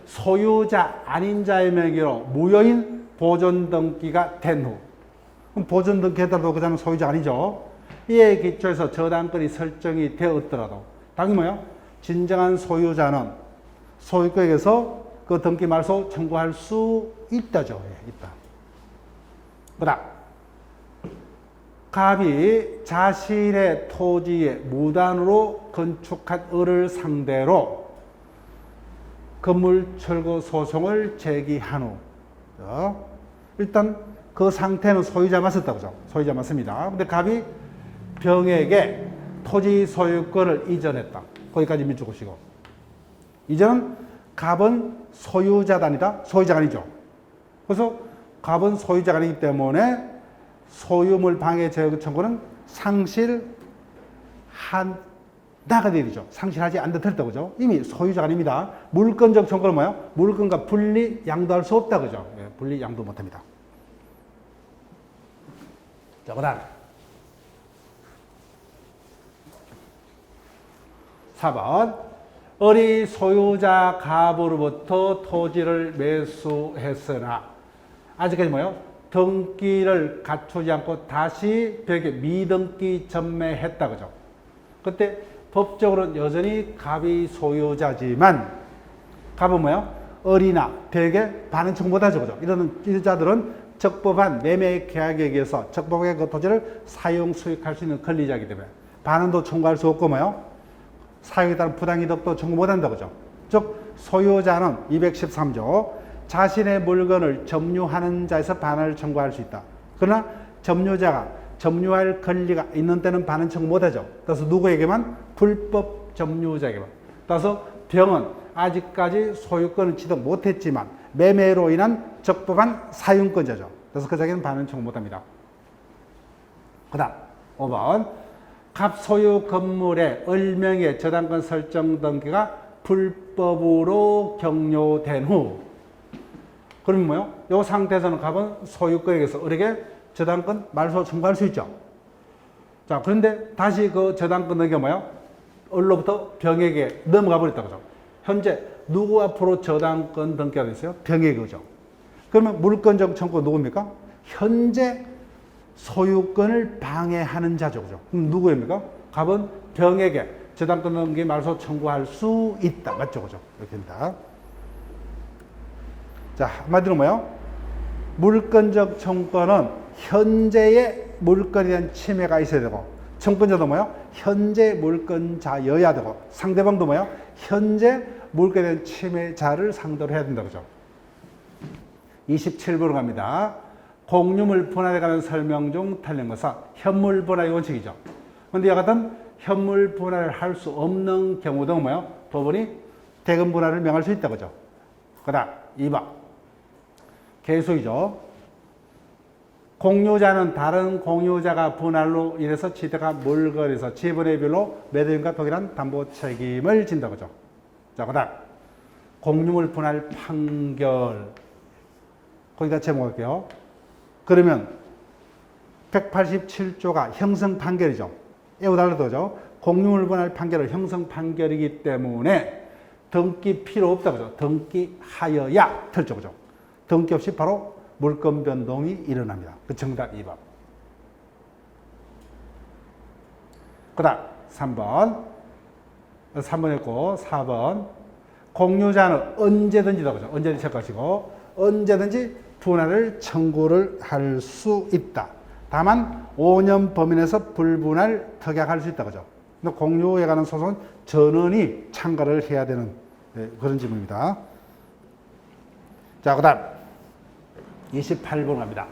소유자 아닌 자의 명의로 무효인 보존등기가 된 후. 그럼 보존등기 했다도 그 사람은 소유자 아니죠. 이에 기초해서 저당권이 설정이 되었더라도 당연히 뭐요? 진정한 소유자는 소유권에게서 그 등기 말소 청구할 수 있다죠. 예, 있다. 그 다음 갑이 자신의 토지에 무단으로 건축한 을을 상대로 건물 철거 소송을 제기한 후 일단 그 상태는 소유자 맞았다. 그죠? 소유자 맞습니다. 근데 갑이 병에게 토지 소유권을 이전했다. 거기까지 밑줄긋으시고 이전은 갑은 소유자가 아니다. 소유자가 아니죠. 그래서 갑은 소유자가 아니기 때문에 소유물 방해 제거 청구는 상실한다가 되죠. 상실하지 않는다. 그죠? 이미 소유자가 아닙니다. 물권적 청구는 뭐예요? 물권과 분리 양도할 수 없다. 그죠? 예, 분리 양도 못합니다. 자, 그 다음 4번 을이 소유자 갑으로부터 토지를 매수했으나 아직까지 뭐예요? 등기를 갖추지 않고 다시 벽에 미등기 전매했다. 그죠? 그때 법적으로는 여전히 갑이 소유자지만 갑은 뭐예요? 을이나 벽에 반환 청구 못하죠. 그죠? 이런 자들은 적법한 매매 계약에 의해서 적법하게 그 토지를 사용 수익할 수 있는 권리자이기 때문에 반환도 청구할 수 없고 뭐예요? 사용에 따른 부당이득도 청구 못한다. 그죠? 즉 소유자는 213조 자신의 물건을 점유하는 자에서 반환을 청구할 수 있다. 그러나 점유자가 점유할 권리가 있는 때는 반환 청구 못하죠. 따라서 누구에게만? 불법 점유자에게만. 따라서 병은 아직까지 소유권을 취득 못했지만 매매로 인한 적법한 사용권자죠. 그래서 그 자기는 반환 청구 못합니다. 그 다음 5번 갑 소유 건물의 을명의 저당권 설정 등기가 불법으로 격려된 후 그러면 뭐요? 이 상태에서는 갑은 소유권에게서 을에게 저당권 말소 청구할 수 있죠. 자, 그런데 다시 그 저당권 등기가 뭐요? 을로부터 병에게 넘어가 버렸다. 그죠? 현재 누구 앞으로 저당권 등기가 됐어요? 병에게. 그죠? 그러면 물권적 청구가 누굽니까? 현재 소유권을 방해하는 자죠. 그죠? 그럼 누구입니까? 갑은 병에게 저당권 등기 말소 청구할 수 있다. 맞죠? 그죠? 이렇게 됩니다. 자, 한마디로 뭐예요? 물권적 청구는 현재의 물권에 대한 침해가 있어야 되고 청권자도 뭐예요? 현재 물권자여야 되고 상대방도 뭐예요? 현재 물권에 대한 침해자를 상대로 해야 된다. 그죠? 27번으로 갑니다. 공유물 분할에 관한 설명 중 틀린 것은 현물 분할의 원칙이죠. 그런데 이와 같은 현물 분할을 할 수 없는 경우도 뭐예요? 법원이 대금 분할을 명할 수 있다. 그죠? 그 다음 2번 계수이죠. 공유자는 다른 공유자가 분할로 인해서 취득한 물건에서 지분의 비율로 매도인과 동일한 담보 책임을 진다. 그죠? 자, 그 다음 공유물 분할 판결 거기다 제목할게요. 그러면 187조가 형성 판결이죠. 에워달라도죠. 공유물 분할 판결은 형성 판결이기 때문에 등기 필요 없다 그죠. 등기 하여야 틀죠 그죠. 등기 없이 바로 물권 변동이 일어납니다. 그 정답 2번. 그 다음 3번 했고 4번 공유자는 언제든지다 그죠. 언제든지 체크하시고 언제든지 분할을 청구를 할 수 있다. 다만 5년 범위 내에서 불분할 특약할 수 있다 그죠. 공유에 관한 소송은 전원이 참가를 해야 되는 그런 질문입니다. 자, 그 다음 28번 갑니다.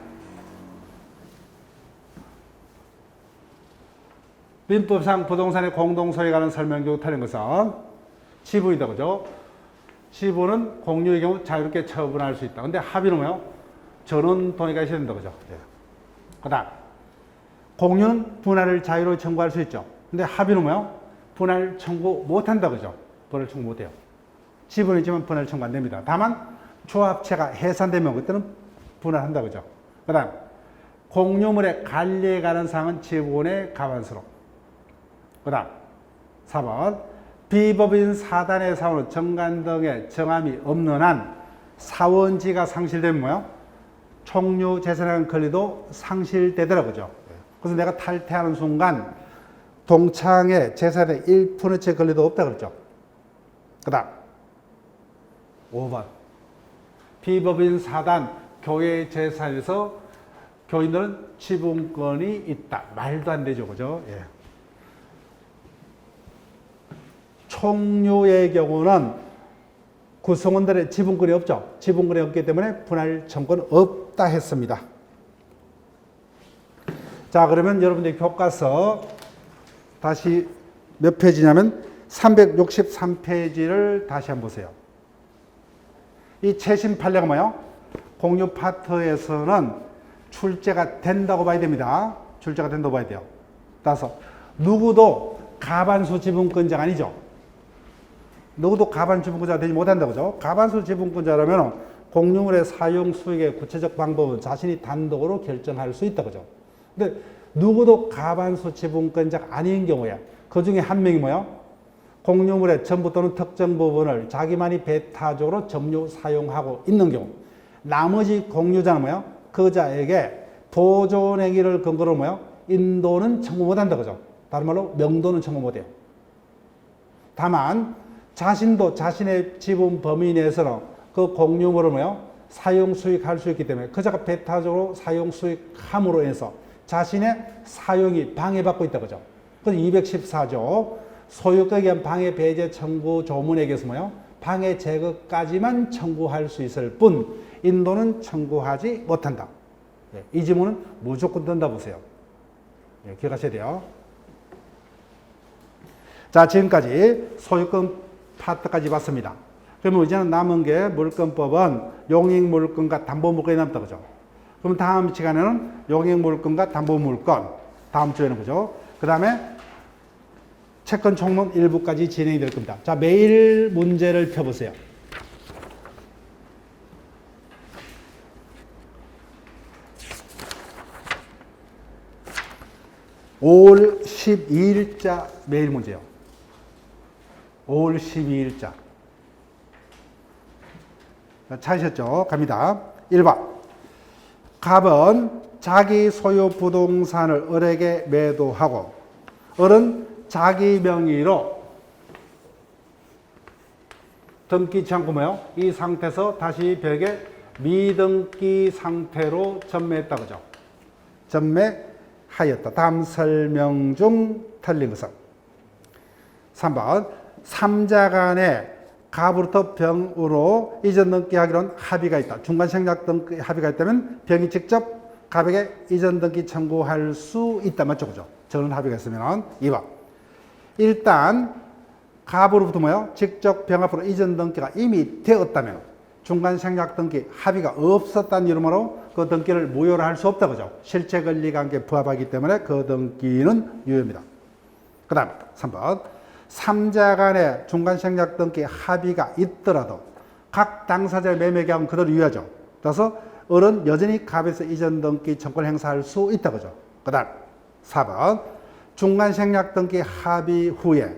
민법상 부동산의 공동소유에 관한 설명조 틀린 것은 지분이다 그죠. 지분은 공유의 경우 자유롭게 처분할 수 있다. 근데 합의는 뭐요? 전원 동의가 있어야 된다 그죠. 그 다음 공유는 분할을 자유로 청구할 수 있죠. 근데 합의는 뭐요? 분할 청구 못한다 그죠. 분할 청구 못해요. 지분이지만 분할 청구 안 됩니다. 다만 조합체가 해산되면 그때는 분할한다 그죠. 그 다음 공유물의 관리에 관한 사항은 지분의 과반수로. 그 다음 4번 비법인 사단의 사원은 정관 등의 정함이 없는 한 사원지가 상실되면 뭐요? 총유 재산에 관한 권리도 상실되더라 그죠. 그래서 내가 탈퇴하는 순간 동창의 재산의 1%채 권리도 없다 그랬죠. 그 다음 5번 비법인 사단 교회 재산에서 교인들은 지분권이 있다. 말도 안 되죠 그죠. 예. 총유의 경우는 구성원들의 지분권이 없죠. 지분권이 없기 때문에 분할 청구는 없다 했습니다. 자, 그러면 여러분들 교과서 다시 몇 페이지냐면 363페이지를 다시 한번 보세요. 이 최신 판례가 뭐예요? 공유 파트에서는 출제가 된다고 봐야 됩니다. 출제가 된다고 봐야 돼요. 따라서 누구도 가반수 지분권자가 아니죠. 누구도 가반 지분권자가 되지 못한다 그죠. 가반수 지분권자라면 공유물의 사용 수익의 구체적 방법은 자신이 단독으로 결정할 수 있다 그죠. 근데 누구도 가반수 지분권자가 아닌 경우에 그 중에 한 명이 뭐예요? 공유물의 전부 또는 특정 부분을 자기만이 배타적으로 점유 사용하고 있는 경우 나머지 공유자는 뭐예요? 그자에게 보존 행위를 근거로 뭐예요? 인도는 청구 못한다 그죠. 다른 말로 명도는 청구 못해요. 다만 자신도 자신의 지분 범위 내에서는 그 공유물을 뭐예요? 사용 수익할 수 있기 때문에 그자가 배타적으로 사용 수익함으로 인해서 자신의 사용이 방해받고 있다 그죠. 그래서 214조 소유권에 의한 방해 배제 청구 조문에게서 뭐예요? 방해 제거까지만 청구할 수 있을 뿐 인도는 청구하지 못한다. 이 지문은 무조건 뜬다 보세요. 기억하셔야 돼요. 자, 지금까지 소유권 파트까지 봤습니다. 그러면 이제는 남은 게 물권법은 용익물권과 담보물권이 남다 그죠. 그럼 다음 시간에는 용익물권과 담보물권 다음 주에는 그죠. 그 다음에 채권 총론 일부까지 진행이 될 겁니다. 자, 매일 문제를 펴보세요. (5월 12일자) 매일 문제요. 5월 12일자. 찾으셨죠? 갑니다. 1번. 갑은 자기 소유 부동산을 을에게 매도하고 을은 자기 명의로 등기치 않고 뭐요? 이 상태에서 다시 벽에 미등기 상태로 전매했다 그죠? 전매하였다. 다음 설명 중 틀린 것은 3번. 삼자 간에 갑으로부터 병으로 이전 등기하기로는 합의가 있다. 중간 생략 등기 합의가 있다면 병이 직접 갑에게 이전 등기 청구할 수 있다. 맞죠? 그죠? 저는 합의가 있으면 2번. 일단 갑으로부터 뭐요? 직접 병 앞으로 이전 등기가 이미 되었다면 중간 생략 등기 합의가 없었다는 이름으로 그 등기를 무효로 할 수 없다. 그죠? 실체 권리 관계에 부합하기 때문에 그 등기는 유효입니다. 그 다음 3번. 삼자 간에 중간 생략 등기 합의가 있더라도 각 당사자의 매매 계약은 그대로 유효하죠. 따라서 을은 여전히 갑에서 이전 등기 청구를 행사할 수 있다 그죠. 그 다음 4번 중간 생략 등기 합의 후에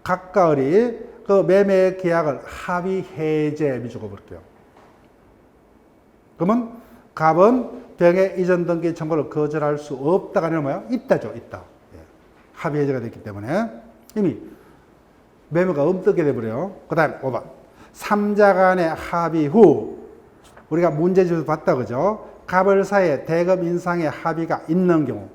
각각 을이 그 매매 계약을 합의 해제 미주고 볼게요. 그러면 갑은 병의 이전 등기 청구를 거절할 수 없다가 아니라 뭐야? 있다죠, 있다. 예. 합의 해제가 됐기 때문에 이미 매매가 엄뜨게 돼버려요. 그 다음 5번 3자 간의 합의 후 우리가 문제집에서 봤다 그죠? 갑을 사이에 대금 인상의 합의가 있는 경우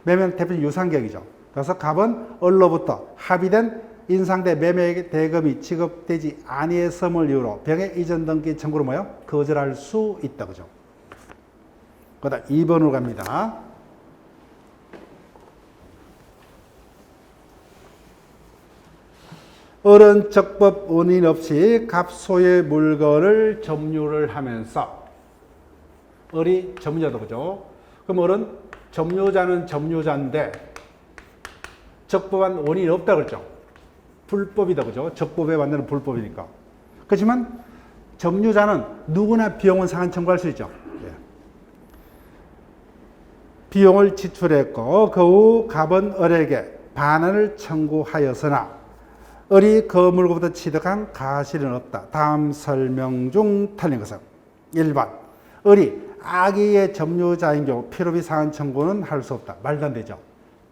매매는 대표적인 유상계약이죠. 그래서 갑은 을로부터 합의된 인상대 매매 대금이 지급되지 아니했음을 이유로 병의 이전 등기 청구를 뭐요? 거절할 수 있다 그죠? 그다음 2번으로 갑니다. 을은 적법 원인 없이 갑소의 물건을 점유를 하면서 을이 점유자다 그죠? 그럼 을은 점유자는 점유자인데 적법한 원인이 없다 그랬죠? 불법이다 그죠? 적법에 완전히 불법이니까. 그렇지만 점유자는 누구나 비용은 상한 청구할 수 있죠. 예. 비용을 지출했고 그 후 갑은 을에게 반환을 청구하였으나 을이 그 물건부터 취득한 가실은 없다. 다음 설명 중 틀린 것은 1번 을이 악의의 점유자인 경우 필요비 상한 청구는 할 수 없다. 말도 안 되죠.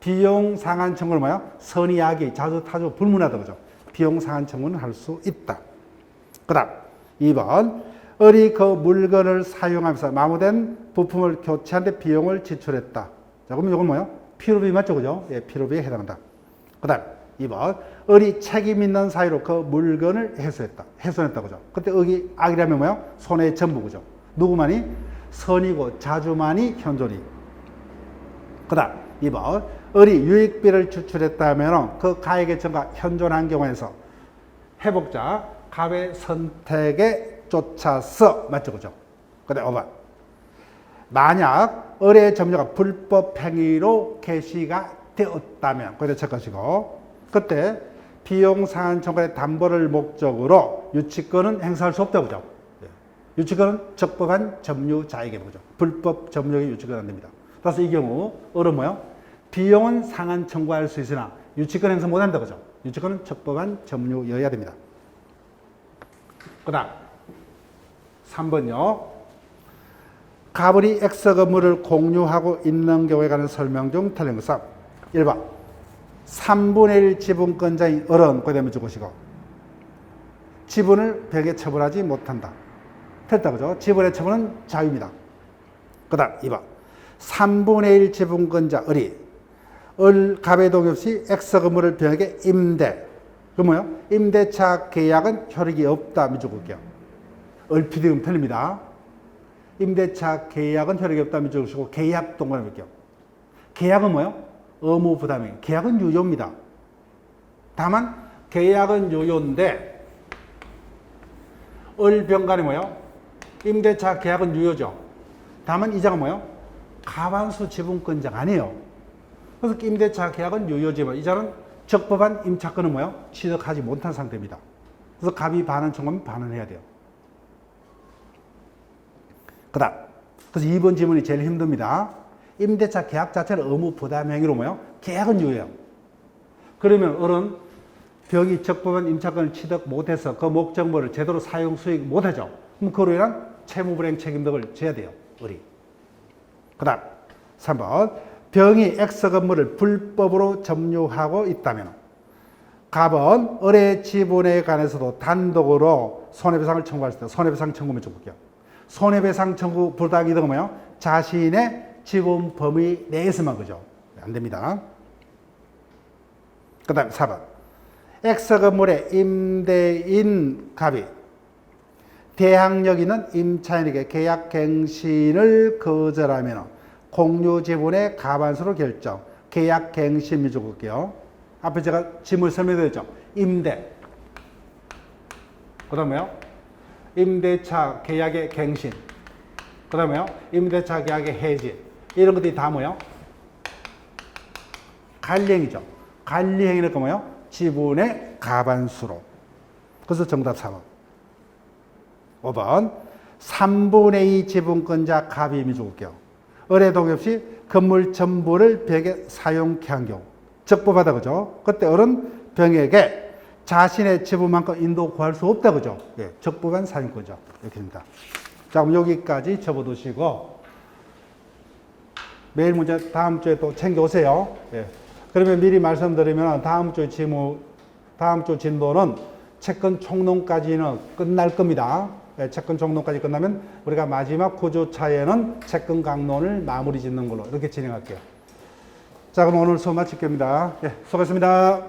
비용 상한 청구는 뭐야? 선의 악의 자주 타주 불문하다 그죠? 비용 상한 청구는 할 수 있다. 그 다음 2번 을이 그 물건을 사용하면서 마모된 부품을 교체하는 데 비용을 지출했다. 자, 그럼 이건 뭐야? 필요비 맞죠 그죠? 예, 필요비에 해당한다. 그 다음 2번 을이 책임 있는 사유로 그 물건을 훼손했다 그죠? 그때 을이 악이라면 뭐야? 손해의 전부 그죠? 누구만이? 선이고 자주만이 현존이. 그 다음 2번 을이 유익비를 지출했다면 그 가액의 증가 현존한 경우에서 회복자 갑의 선택에 쫓아서 맞죠 그죠? 그 다음 5번 만약 을의 점유가 불법 행위로 개시가 되었다면 그때 첫 것이고 그때 비용 상한 청구의 담보를 목적으로 유치권은 행사할 수 없다고 그죠? 유치권은 적법한 점유자에게 보죠. 불법 점유에게 유치권 안 됩니다. 따라서 이 경우 을은 뭐요? 비용은 상한 청구할 수 있으나 유치권 행사 못 한다 그죠? 유치권은 적법한 점유여야 됩니다. 그 다음 3번요. 갑을이 X 건물을 공유하고 있는 경우에 관한 설명 중 틀린 것은 1번 3분의 1 지분권자인 을은 그 다음에 죽으시고 지분을 벽에 처분하지 못한다. 됐다 그죠? 지분의 처분은 자유입니다. 그 다음 2번 3분의 1 지분권자 을이 을 갑의 동의 없이 X 건물을 병에게 임대. 그 뭐요? 임대차 계약은 효력이 없다. 미적을게요. 을피디금 틀립니다. 임대차 계약은 효력이 없다. 미적으시고 계약 동반을 볼게요. 계약은 뭐요? 의무 부담이. 계약은 유효입니다. 다만 계약은 유효인데 을병간이 뭐요? 임대차 계약은 유효죠. 다만 이자가 뭐요? 가반수 지분권자가 아니에요. 그래서 임대차 계약은 유효지만 이자는 적법한 임차권은 뭐요? 취득하지 못한 상태입니다. 그래서 갑이 반환 청구하면 반환해야 돼요. 그 다음 그래서 2번 질문이 제일 힘듭니다. 임대차 계약 자체는 의무 부담 행위로 뭐요? 계약은 유효해요. 그러면 을은 병이 적법한 임차권을 취득 못해서 그 목적물을 제대로 사용 수익 못하죠. 그럼 그로 인한 채무불이행 책임 등을 져야 돼요. 을이. 그 다음 3번 병이 X 건물을 불법으로 점유하고 있다면 갑은 을의 지분에 관해서도 단독으로 손해배상을 청구할 수 있다. 손해배상 청구면 좀 볼게요. 손해배상 청구 불당이득은 뭐예요? 자신의 지분 범위 내에서만 그죠? 안 됩니다. 그 다음 4번 X 건물의 임대인 갑이 대항력 있는 임차인에게 계약 갱신을 거절하면 공유 지분의 가반수로 결정. 계약 갱신 미적 볼게요. 앞에 제가 지문 설명드렸죠. 임대. 그 다음에요. 임대차 계약의 갱신. 그 다음에요. 임대차 계약의 해지. 이런 것들이 다 뭐예요? 관리행위죠. 관리행위는 그 뭐예요? 지분의 가반수로. 그래서 정답 4번. 5번 3분의 2 지분권자 갑이 미적 볼게요. 을의 동의 없이 건물 전부를 벽에 사용케 한 경우. 적법하다, 그죠? 그때 을은 병에게 자신의 지분만큼 인도 구할 수 없다, 그죠? 예, 적법한 사용권이죠. 이렇게 됩니다. 자, 그럼 여기까지 접어두시고, 매일 문제 다음 주에 또 챙겨오세요. 예. 그러면 미리 말씀드리면 다음 주 진도는 채권 총론까지는 끝날 겁니다. 예, 채권 총론까지 끝나면 우리가 마지막 구조차에는 채권 강론을 마무리 짓는 걸로 이렇게 진행할게요. 자, 그럼 오늘 수업 마칠 겁니다. 예, 수고하셨습니다.